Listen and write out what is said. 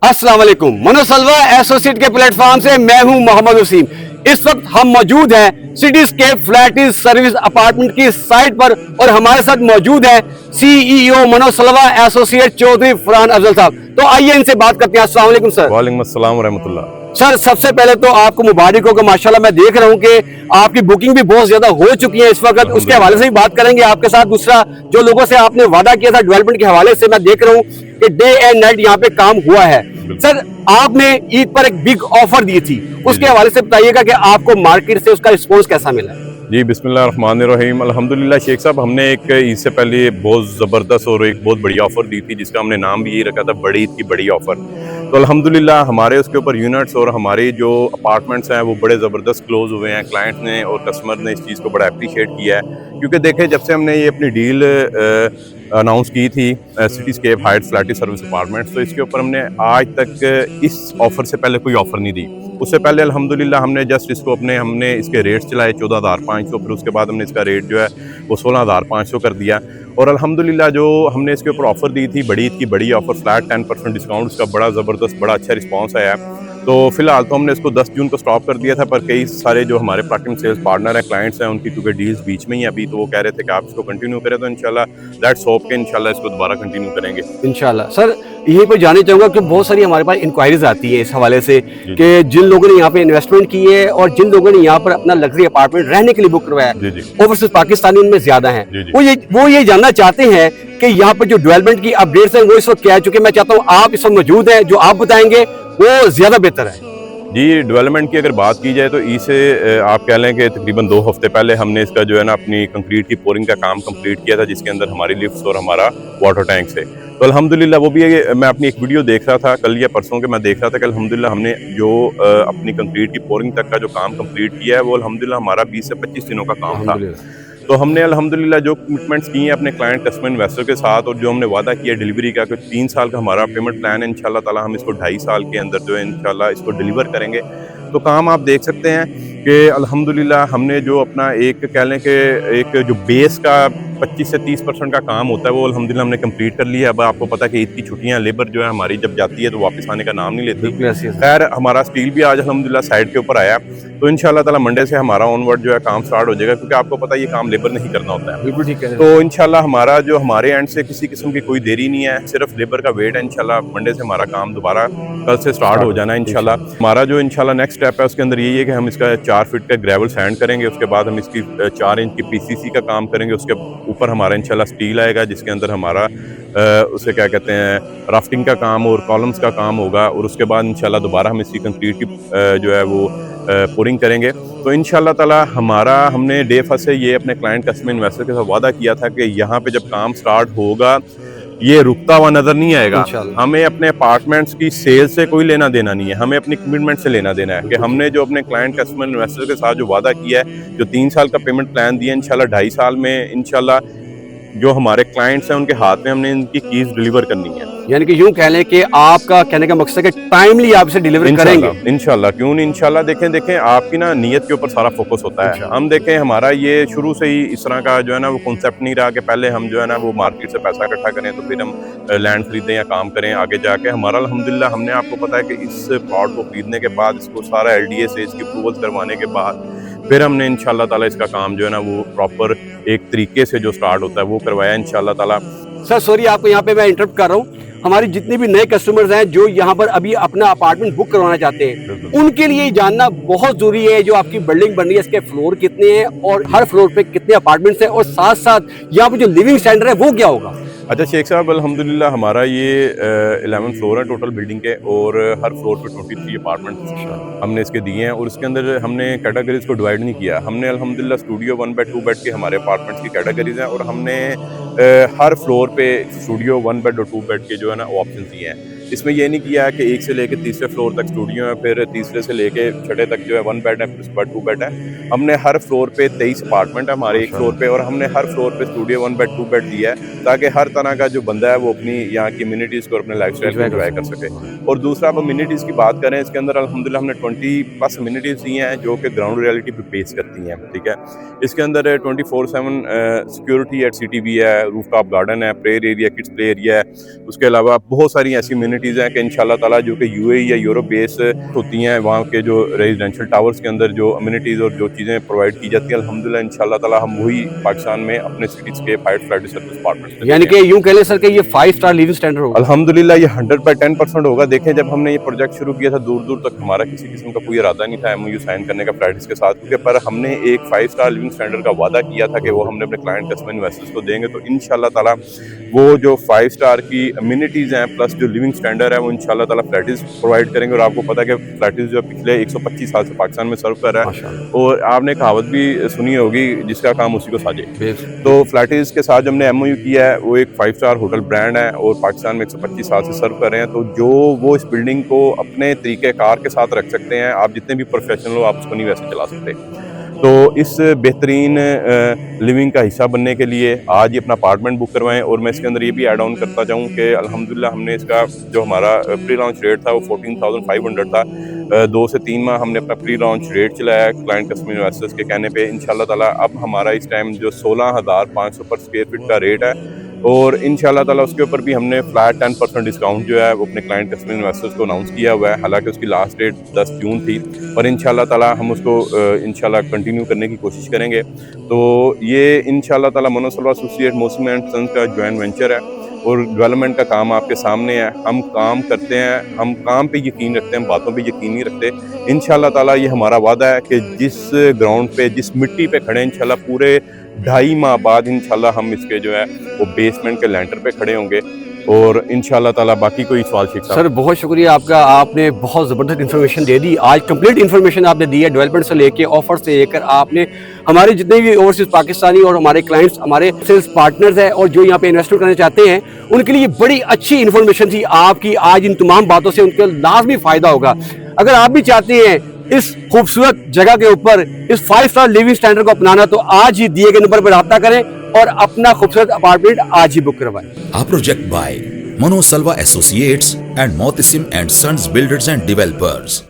अस्सलाम वालेकुम। मनोसलवा एसोसिएट के प्लेटफॉर्म से मैं हूं मोहम्मद वसीम। इस वक्त हम मौजूद हैं सिटीस्केप फ्लैट सर्विस अपार्टमेंट की साइट पर और हमारे साथ मौजूद है सीईओ मनोसलवा एसोसिएट चौधरी फरहान अफजल साहब। तो आइए इनसे बात करते हैं। अस्सलाम वालेकुम सर। वालेकुम अस्सलाम रहमतुल्लाह। सर सबसे पहले तो आपको मुबारक हो कि माशाल्लाह मैं देख रहा हूं कि आपकी बुकिंग भी बहुत ज्यादा हो चुकी है इस वक्त। उसके हवाले से भी बात करेंगे आपके साथ। दूसरा जो लोगों से आपने वादा किया था डेवलपमेंट के हवाले से मैं देख रहा हूं कि डे एंड नाइट यहाँ पे काम हुआ है। सर आपने ईद पर एक बिग ऑफर दी थी, उसके हवाले से बताइएगा कि आपको मार्केट से उसका रिस्पॉन्स कैसा मिला? जी बिस्मिल्लाहिर्रहमानिर्रहीम। अल्हम्दुलिल्लाह शेख साहब, हमने एक ईद से पहले बहुत ज़बरदस्त और एक बहुत बड़ी ऑफ़र दी थी जिसका हमने नाम भी यही रखा था बड़ी ईद की बड़ी ऑफ़र। तो अल्हम्दुलिल्लाह हमारे उसके ऊपर यूनिट्स और हमारे जो अपार्टमेंट्स हैं वो बड़े ज़बरदस्त क्लोज़ हुए हैं। क्लाइंट्स ने और कस्टमर ने इस चीज़ को बड़ा अप्रीशिएट किया है, क्योंकि देखें जब से हमने ये अपनी डील अनाउंस की थी cityscape Heights flat service apartments, तो इसके ऊपर हमने आज तक इस ऑफ़र से पहले कोई ऑफ़र नहीं दी। उससे पहले अल्हम्दुलिल्लाह हमने जस्ट इसको हमने इसके रेट्स चलाए 14,500, फिर उसके बाद हमने इसका रेट जो है वो 16,500 कर दिया। और अल्हम्दुलिल्लाह जो हमने इसके ऊपर ऑफ़र दी थी बड़ी ईद की बड़ी ऑफ़र फ्लैट 10% डिस्काउंट, उसका बड़ा ज़बरदस्त बड़ा अच्छा रिस्पॉन्स आया। तो फिलहाल तो हमने इसको 10 जून को स्टॉप कर दिया था, पर कई सारे जो हमारे प्लैटिनम सेल्स पार्टनर हैं, क्लाइंट्स हैं, उनकी क्योंकि डील्स बीच में ही अभी, तो वो कह रहे थे कि आप इसको कंटिन्यू करें, तो इंशाल्लाह लेट्स होप के इंशाल्लाह इसको दोबारा कंटिन्यू करेंगे इंशाल्लाह। सर यही पर जानना चाहूंगा कि बहुत सारी हमारे पास इंक्वायरीज आती है इस हवाले से कि जिन लोगों ने यहाँ पे इन्वेस्टमेंट की है और जिन लोगों ने यहाँ पर अपना लग्जरी अपार्टमेंट रहने के लिए बुक करवाया है, ओवरसीज पाकिस्तानी उनमें ज्यादा हैं, वो ये जानना चाहते हैं कि यहाँ पर जो डेवलपमेंट की अपडेट्स हैं वो इस वक्त क्या है। चूंकि मैं चाहता हूँ आप इस वक्त मौजूद हैं, जो आप बताएंगे वो ज्यादा बेहतर है। जी, डेवलपमेंट की अगर बात की जाए तो इसे आप कह लें कि तकरीबन 2 हफ्ते पहले हमने इसका जो है ना अपनी कंक्रीट की पोरिंग का काम कंप्लीट किया था, जिसके अंदर हमारी लिफ्ट्स और हमारा वाटर टैंक से। तो अल्हम्दुलिल्लाह वो भी मैं अपनी एक वीडियो देख रहा था कल या परसों के, मैं देख रहा था कि अल्हम्दुलिल्लाह हमने जो अपनी कंक्रीट की पोरिंग तक का जो काम कंप्लीट किया है वो अल्हम्दुलिल्लाह हमारा 20 से 25 दिनों का काम था। तो हमने अल्हम्दुलिल्लाह जो कमिटमेंट्स की हैं अपने क्लाइंट कस्टमर इन्वेस्टर के साथ, और जो हमने वादा किया डिलीवरी का कि 3 साल का हमारा पेमेंट प्लान है, इंशाल्लाह ताला हम इसको 2.5 साल के अंदर जो है इंशाल्लाह इसको डिलीवर करेंगे। तो काम आप देख सकते हैं कि अल्हम्दुलिल्लाह हमने जो अपना एक कह लें कि एक जो बेस का 25 से 30% का काम होता है वो अल्हम्दुलिल्लाह हमने कंप्लीट कर लिया। अब आपको पता है कि ईद की छुट्टियां, लेबर जो है हमारी जब जाती है तो वापस आने का नाम नहीं लेती। खैर हमारा स्टील भी आज अल्हम्दुलिल्लाह साइड के ऊपर आया, तो इंशाल्लाह ताला मंडे से हमारा ऑनवर्ड जो है काम स्टार्ट हो जाएगा, क्योंकि आपको पता है ये काम लेबर नहीं करना होता है। बिल्कुल ठीक है। तो इंशाल्लाह हमारा जो हमारे एंड से किसी किस्म की कोई देरी नहीं है, सिर्फ लेबर का वेट है। इंशाल्लाह मंडे से हमारा काम दोबारा कल से स्टार्ट हो जाना है इंशाल्लाह। हमारा जो इंशाल्लाह नेक्स्ट स्टेप है उसके अंदर यही है कि हम इसका 4 फीट का ग्रेवल सैंड करेंगे, उसके बाद हम इसकी 4 इंच की पीसीसी का काम करेंगे, उसके ऊपर हमारा इंशाल्लाह स्टील आएगा जिसके अंदर हमारा उसे क्या कहते हैं राफ्टिंग का काम और कॉलम्स का काम होगा, और उसके बाद इंशाल्लाह दोबारा हम इसकी कंक्रीट की जो है वो पोरिंग करेंगे। तो इंशाल्लाह ताला हमारा हमने डे फर्स्ट से ये अपने क्लाइंट कस्टमर इन्वेस्टर के साथ वादा किया था कि यहाँ पे जब काम स्टार्ट होगा ये रुकता हुआ नजर नहीं आएगा। हमें अपने अपार्टमेंट्स की सेल से कोई लेना देना नहीं है, हमें अपनी कमिटमेंट से लेना देना है कि हमने जो अपने क्लाइंट कस्टमर इन्वेस्टर के साथ जो वादा किया है, जो 3 साल का पेमेंट प्लान दिया, इंशाल्लाह 2.5 साल में इंशाल्लाह जो हमारे क्लाइंट्स हैं उनके हाथ में हमने इनकी कीज डिलीवर करनी है। यानी कि यूं कह लें कि आपका कहने का मकसद है कि टाइमली आप इसे डिलीवर करेंगे इंशाल्लाह। क्यों नहीं इंशाल्लाह। देखें आपकी ना नीयत के ऊपर सारा फोकस होता है। हम देखें हमारा ये शुरू से ही इस तरह का जो है ना वो कॉन्सेप्ट नहीं रहा कि पहले हम जो है ना वो मार्केट से पैसा इकट्ठा करें तो फिर हम लैंड खरीदें या काम करें आगे जाके। हमारा अल्हम्दुलिल्लाह हमने आपको पता है कि इस प्लॉट को खरीदने के बाद इसको सारा LDA से इसकी अप्रूवल्स करवाने के बाद फिर हमने इंशाल्लाह ताला इसका काम जो है ना वो प्रॉपर एक तरीके से जो स्टार्ट होता है वो करवाया इंशाल्लाह ताला। सर सॉरी आपको यहाँ पे मैं इंटरप्ट कर रहा हूँ। हमारी जितने भी नए कस्टमर्स हैं जो यहाँ पर अभी अपना अपार्टमेंट बुक करवाना चाहते हैं, उनके लिए जानना बहुत जरूरी है जो आपकी बिल्डिंग बन रही है इसके फ्लोर कितने हैं और हर फ्लोर पे कितने अपार्टमेंट्स हैं, और साथ साथ यहाँ पे जो लिविंग स्टैंडर्ड है वो क्या होगा? अच्छा शेख साहब, अल्हम्दुलिल्लाह हमारा ये 11 फ्लोर है टोटल बिल्डिंग के, और हर फ्लोर पे 23 अपार्टमेंट हमने इसके दिए हैं, और इसके अंदर हमने कैटेगरीज को डिवाइड नहीं किया। हमने अल्हम्दुलिल्लाह स्टूडियो 1 बेड 2 बेड के हमारे अपार्टमेंट्स की कैटेगरीज हैं, और हमने हर फ्लोर पे स्टूडियो 1 बेड और 2 बेड के जो है ना ऑप्शन दिए हैं। इसमें ये नहीं किया है कि 1 से लेकर 3रे फ्लोर तक स्टूडियो है, फिर 3रे से लेकर 6ठे तक जो है 1 बेड है, फिर उसके बाद 2 बेड है। हमने हर फ्लोर पे 23 अपार्टमेंट है हमारे एक फ्लोर पे, और हमने हर फ्लोर पे स्टूडियो 1 बेड 2 बेड दिया है ताकि हर तरह का जो बंदा है वो अपनी यहाँ की अम्यूनिटीज़ को अपने लाइफस्टाइल को एंजॉय कर सके। और दूसरा आप अम्यूनिटीज़ की बात करें, इसके अंदर अल्हम्दुलिल्लाह हमने 20+ अम्यूनिटीज़ दी हैं जो कि ग्राउंड रियलिटी पे बेस करती हैं। ठीक है, इसके अंदर 24/7 सिक्योरिटी एट CTV है, रूफटॉप गार्डन है, prayer area, kids play area है, उसके अलावा बहुत सारी ऐसी अम्यूनिटीज़ हैं कि इंशाल्लाह ताला जो कि UAE या यूरोप बेस होती हैं, वहाँ के जो रेजिडेंशियल टावर्स के अंदर जो अम्यूनिटीज़ और जो चीज़ें प्रोवाइड की जाती हैं, अल्हम्दुलिल्लाह इंशाल्लाह ताला हम वही पाकिस्तान में अपने सिटीज़ के फ्लाइट सर्विस पार्टनर्स में यानी कि यूं कह लें सर कि ये 5 स्टार लिविंग स्टैंडर्ड होगा। अल्हम्दुलिल्लाह ये 100% होगा। देखें, जब हमने ये प्रोजेक्ट शुरू किया था, दूर दूर तक हमारा किसी किस्म का कोई इरादा नहीं था MOU साइन करने का फ्लाइट्स के साथ, क्योंकि पर हमने एक 5 स्टार लिविंग स्टैंडर्ड का वादा किया था कि वो हमने अपने क्लाइंट कस्टमर इन्वेस्टर्स को देंगे। तो इंशाल्लाह ताला वो जो 5 स्टार की अम्यूनिटीज़ हैं प्लस जो लिविंग स्टैंडर्ड है वो इंशाल्लाह ताला फ्लैटिस प्रोवाइड करेंगे। और आपको पता है कि फ्लैटिस जो पिछले 125 साल से पाकिस्तान में सर्व कर रहा है, और आपने कहावत भी सुनी होगी, जिसका काम उसी को साजे। तो फ्लैटिस के साथ जो हमने MOU किया है वो एक 5 स्टार होटल ब्रांड है और पाकिस्तान में 125 साल से सर्व कर रहे हैं। तो जो वो इस बिल्डिंग को अपने तरीके कार के साथ रख सकते हैं, आप जितने भी प्रोफेशनल हो आप उसको नहीं वैसे चला सकते। तो इस बेहतरीन लिविंग का हिस्सा बनने के लिए आज ही अपना अपार्टमेंट बुक करवाएं। और मैं इसके अंदर ये भी ऐड ऑन करता चाहूँ कि अल्हम्दुलिल्लाह हमने इसका जो हमारा प्री लॉन्च रेट था वो 14,500 था। 2 से 3 माह हमने अपना प्री लॉन्च रेट चलाया क्लाइंट कस्टमर इन्वेस्टर्स के कहने पे। इंशाल्लाह ताला अब हमारा इस टाइम जो 16,500 पर स्क्वायर फीट का रेट है, और इंशाल्लाह ताला उसके ऊपर भी हमने फ्लैट 10% डिस्काउंट जो है वो अपने क्लाइंट कस्टमर इन्वेस्टर्स को अनाउंस किया हुआ है। हालांकि उसकी लास्ट डेट 10 जून थी, पर इंशाल्लाह ताला हम उसको इंशाल्लाह कंटिन्यू करने की कोशिश करेंगे। तो ये इंशाल्लाह ताला मनोसलवा एसोसिएट मोहसिन एंड सन्स का जॉइंट वेंचर है और डेवलपमेंट का काम आपके सामने है। हम काम करते हैं, हम काम पे यकीन रखते हैं, हम बातों पे यकीन नहीं रखते। इंशाल्लाह ताला ये हमारा वादा है कि जिस ग्राउंड पे, जिस मिट्टी पे खड़े हैं, इंशाल्लाह पूरे 2.5 माह बाद इंशाल्लाह हम इसके जो है वो बेसमेंट के लैंटर पे खड़े होंगे। और इंशाल्लाह ताला बाकी कोई सवाल शेख साहब। सर बहुत शुक्रिया आपका, आपने बहुत ज़बरदस्त इन्फॉर्मेशन दे दी। आज कंप्लीट इन्फॉर्मेशन आपने दी है, डेवलपमेंट से लेके ऑफर से लेकर आपने हमारे जितने भी ओवरसीज पाकिस्तानी और हमारे क्लाइंट्स, हमारे सेल्स पार्टनर्स हैं और जो यहाँ पे इन्वेस्टमेंट करना चाहते हैं, उनके लिए बड़ी अच्छी इन्फॉर्मेशन थी आपकी। आज इन तमाम बातों से उनका लाजमी फ़ायदा होगा। अगर आप भी चाहते हैं इस खूबसूरत जगह के ऊपर इस 5 स्टार लिविंग स्टैंडर्ड को अपनाना, तो आज ही दिए गए नंबर पर रब्ता करें और अपना खूबसूरत अपार्टमेंट आज ही बुक करवाएं। A project by Mano Salva Associates and Mohsin and Sons Builders and Developers.